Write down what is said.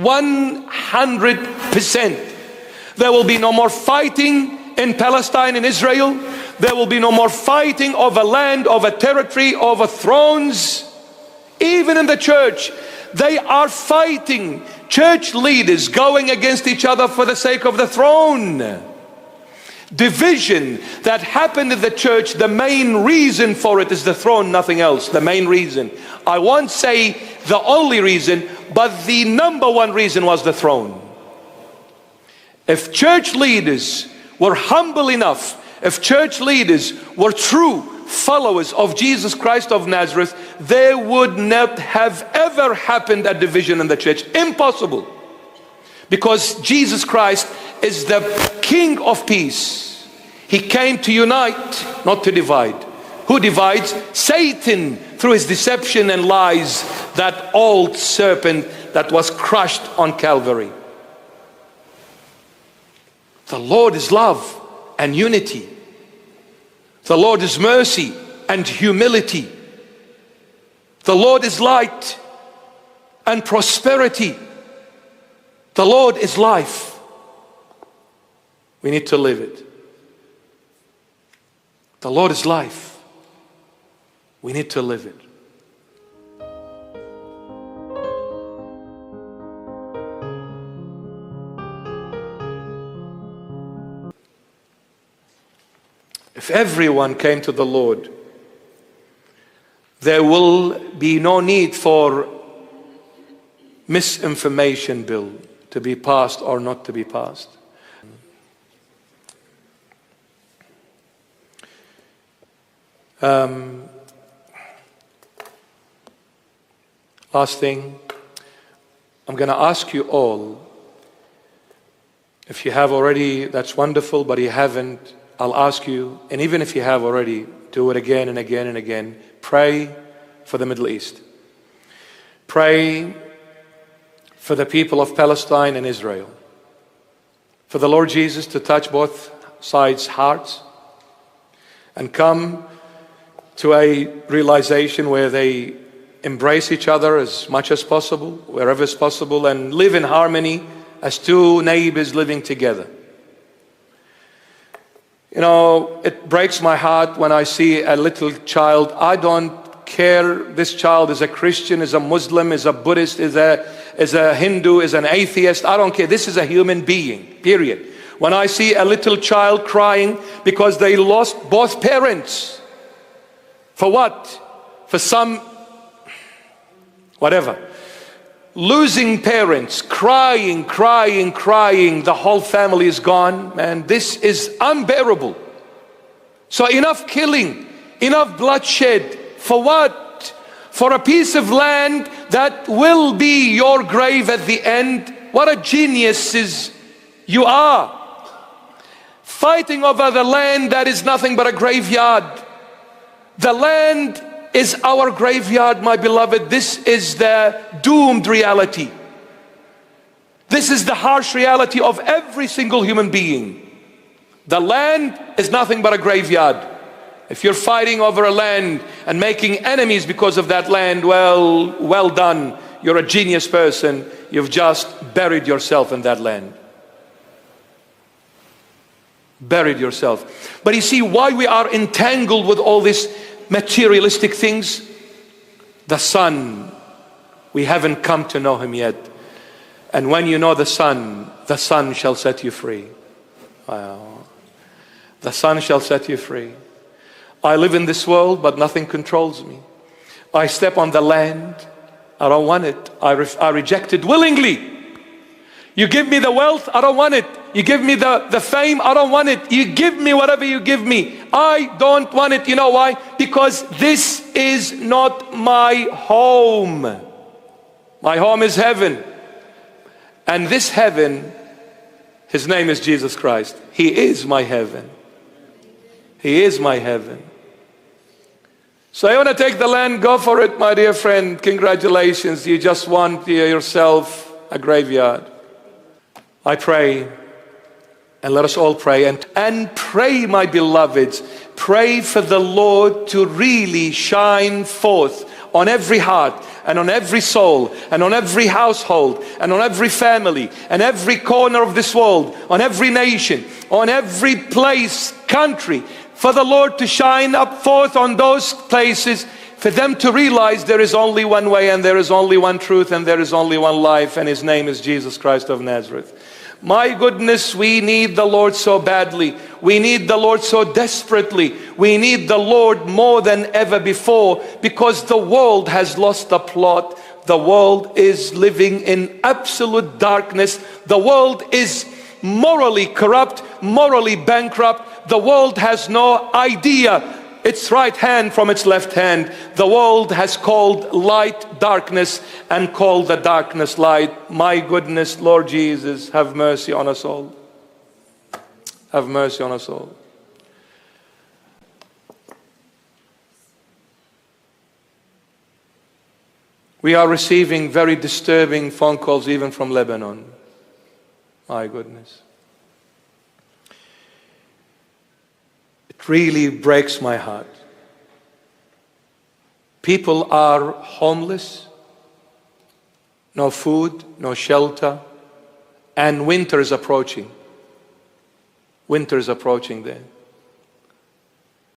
100%. There will be no more fighting in Palestine and Israel. There will be no more fighting over land, over territory, over thrones. Even in the church, they are fighting. Church leaders going against each other for the sake of the throne. Division that happened in the church, the main reason for it is the throne, nothing else. The main reason. I won't say the only reason, but the number one reason was the throne. If church leaders were humble enough, if church leaders were true followers of Jesus Christ of Nazareth, there would not have ever happened a division in the church. Impossible. Because Jesus Christ is the King of peace. He came to unite, not to divide. Who divides? Satan, through his deception and lies, that old serpent that was crushed on Calvary. The Lord is love and unity. The Lord is mercy and humility. The Lord is light and prosperity. The Lord is life. We need to live it. The Lord is life. We need to live it. If everyone came to the Lord, there will be no need for misinformation bill to be passed or not to be passed. Last thing, I'm going to ask you all, if you have already, that's wonderful, but you haven't, I'll ask you, and even if you have already, do it again and again and again. Pray for the Middle East. Pray for the people of Palestine and Israel. For the Lord Jesus to touch both sides' hearts and come to a realization where they embrace each other as much as possible, wherever is possible, and live in harmony as two neighbors living together. You know, it breaks my heart when I see a little child. I don't care, this child is a Christian, is a Muslim, is a Buddhist, is a Hindu, is an atheist. I don't care. This is a human being, period. When I see a little child crying because they lost both parents. For what? For some, whatever. Losing parents, crying, the whole family is gone. Man, this is unbearable. So enough killing, enough bloodshed. For what? For a piece of land that will be your grave at the end. What a geniuses you are. Fighting over the land that is nothing but a graveyard. The land is our graveyard, my beloved. This is the doomed reality. This is the harsh reality of every single human being. The land is nothing but a graveyard. If you're fighting over a land and making enemies because of that land, well done. You're a genius person. You've just buried yourself in that land. Buried yourself. But you see why we are entangled with all these materialistic things? The Son, we haven't come to know Him yet. And when you know the Son shall set you free. Wow. The Son shall set you free. I live in this world, but nothing controls me. I step on the land. I don't want it. I reject it willingly. You give me the wealth, I don't want it. You give me the fame, I don't want it. You give me whatever you give me, I don't want it. You know why? Because this is not my home. My home is heaven. And this heaven, His name is Jesus Christ. He is my heaven. He is my heaven. So you want to take the land, go for it, my dear friend. Congratulations. You just want yourself a graveyard. I pray, and let us all pray, and pray, my beloveds, pray for the Lord to really shine forth on every heart and on every soul and on every household and on every family and every corner of this world, on every nation, on every place, country, for the Lord to shine up forth on those places, for them to realize there is only one way and there is only one truth and there is only one life, and His name is Jesus Christ of Nazareth. My goodness, we need the Lord so badly. We need the Lord so desperately. We need the Lord more than ever before, because the world has lost the plot. The world is living in absolute darkness. The world is morally corrupt, morally bankrupt. The world has no idea its right hand from its left hand. The world has called light darkness and called the darkness light. My goodness, Lord Jesus, have mercy on us all. Have mercy on us all. We are receiving very disturbing phone calls even from Lebanon. My goodness. It really breaks my heart. People are homeless, no food, no shelter, and winter is approaching. Winter is approaching there.